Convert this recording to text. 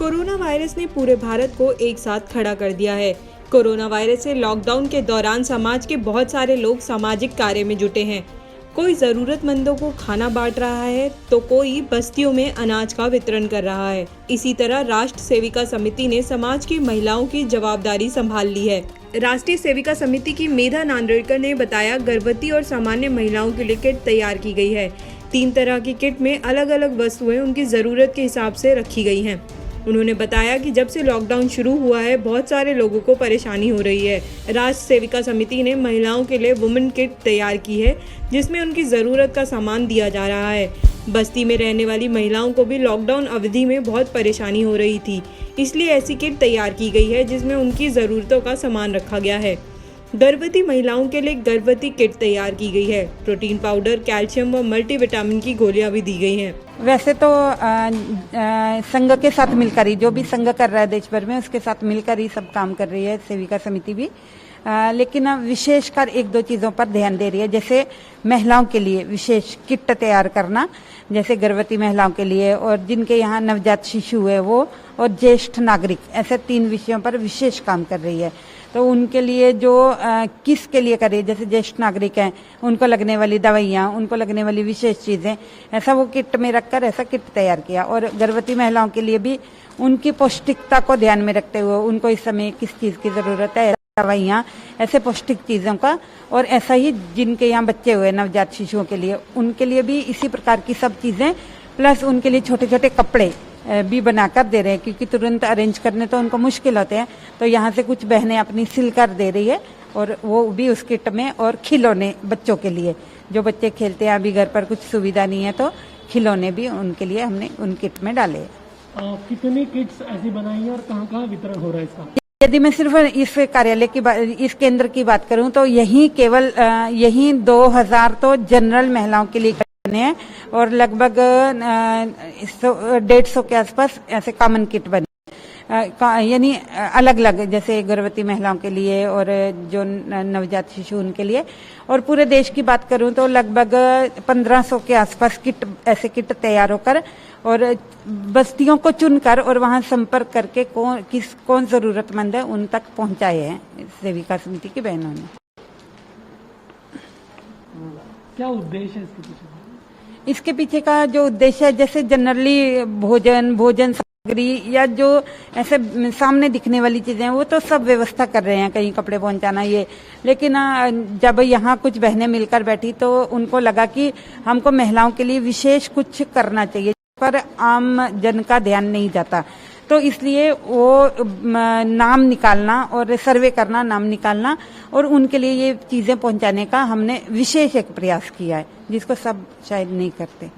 Corona virus ने पूरे भारत को एक साथ खड़ा कर दिया है। कोरोना वायरस से लॉकडाउन के दौरान समाज के बहुत सारे लोग सामाजिक कार्य में जुटे हैं। कोई जरूरतमंदों को खाना बांट रहा है तो कोई बस्तियों में अनाज का वितरण कर रहा है। इसी तरह राष्ट्र सेविका समिति ने समाज की महिलाओं की जवाबदारी संभाल ली है। राष्ट्रीय सेविका समिति की मेधा नांदेड़कर ने बताया, गर्भवती और सामान्य महिलाओं के लिए किट तैयार की गई है। 3 तरह की किट में अलग अलग वस्तुएं उनकी जरूरत के हिसाब से रखी गई हैं। उन्होंने बताया कि जब से लॉकडाउन शुरू हुआ है, बहुत सारे लोगों को परेशानी हो रही है। राष्ट्र सेविका समिति ने महिलाओं के लिए वुमेन किट तैयार की है, जिसमें उनकी ज़रूरत का सामान दिया जा रहा है। बस्ती में रहने वाली महिलाओं को भी लॉकडाउन अवधि में बहुत परेशानी हो रही थी, इसलिए ऐसी किट तैयार की गई है जिसमें उनकी ज़रूरतों का सामान रखा गया है। गर्भवती महिलाओं के लिए गर्भवती किट तैयार की गई है। प्रोटीन पाउडर, कैल्शियम व मल्टीविटामिन की गोलियां भी दी गई हैं। वैसे तो संघ के साथ मिलकर ही, जो भी संघ कर रहा है देश भर में, उसके साथ मिलकर ही सब काम कर रही है सेविका समिति भी। लेकिन विशेषकर 1-2 चीज़ों पर ध्यान दे रही है, जैसे महिलाओं के लिए विशेष किट तैयार करना, जैसे गर्भवती महिलाओं के लिए और जिनके यहाँ नवजात शिशु है वो, और ज्येष्ठ नागरिक, ऐसे 3 विषयों पर विशेष काम कर रही है। तो उनके लिए जो किसके लिए करे, जैसे ज्येष्ठ नागरिक हैं, उनको लगने वाली दवाइयाँ, उनको लगने वाली विशेष चीज़ें, ऐसा वो किट में रखकर ऐसा किट तैयार किया। और गर्भवती महिलाओं के लिए भी उनकी पौष्टिकता को ध्यान में रखते हुए उनको इस समय किस चीज़ की ज़रूरत है, दवाइयाँ, ऐसे पौष्टिक चीज़ों का। और ऐसा ही जिनके यहाँ बच्चे हुए नवजात शिशुओं के लिए, उनके लिए भी इसी प्रकार की सब चीज़ें, प्लस उनके लिए छोटे छोटे कपड़े भी बनाकर दे रहे हैं, क्योंकि तुरंत अरेंज करने तो उनको मुश्किल होते हैं। तो यहाँ से कुछ बहनें अपनी सिल कर दे रही है, और वो भी उस किट में। और खिलौने बच्चों के लिए, जो बच्चे खेलते हैं, अभी घर पर कुछ सुविधा नहीं है, तो खिलौने भी उनके लिए हमने उन किट में डाले हैं। कितनी किट्स ऐसी बनाई है और कहाँ कहाँ वितरण हो रहा है इसका? यदि मैं सिर्फ इस कार्यालय की बात, इस केंद्र की बात करूं तो यही केवल यही 2000 तो जनरल महिलाओं के लिए बने हैं, और लगभग 150 के आसपास ऐसे कॉमन किट बने, यानी अलग अलग, जैसे गर्भवती महिलाओं के लिए और जो नवजात शिशु उनके लिए। और पूरे देश की बात करूं तो लगभग 1500 के आसपास किट, ऐसे किट तैयार होकर और बस्तियों को चुनकर और वहां संपर्क करके कौन जरूरतमंद है उन तक पहुंचाए हैं सेविका समिति की बहनों ने। क्या उद्देश्य है इसके पीछे? इसके पीछे का जो उद्देश्य है, जैसे जनरली भोजन सामग्री या जो ऐसे सामने दिखने वाली चीजें, वो तो सब व्यवस्था कर रहे हैं, कहीं कपड़े पहुंचाना ये। लेकिन जब यहाँ कुछ बहनें मिलकर बैठी तो उनको लगा कि हमको महिलाओं के लिए विशेष कुछ करना चाहिए, पर आम जन का ध्यान नहीं जाता। तो इसलिए वो नाम निकालना और सर्वे करना, नाम निकालना और उनके लिए ये चीजें पहुंचाने का हमने विशेष एक प्रयास किया है, जिसको सब शायद नहीं करते।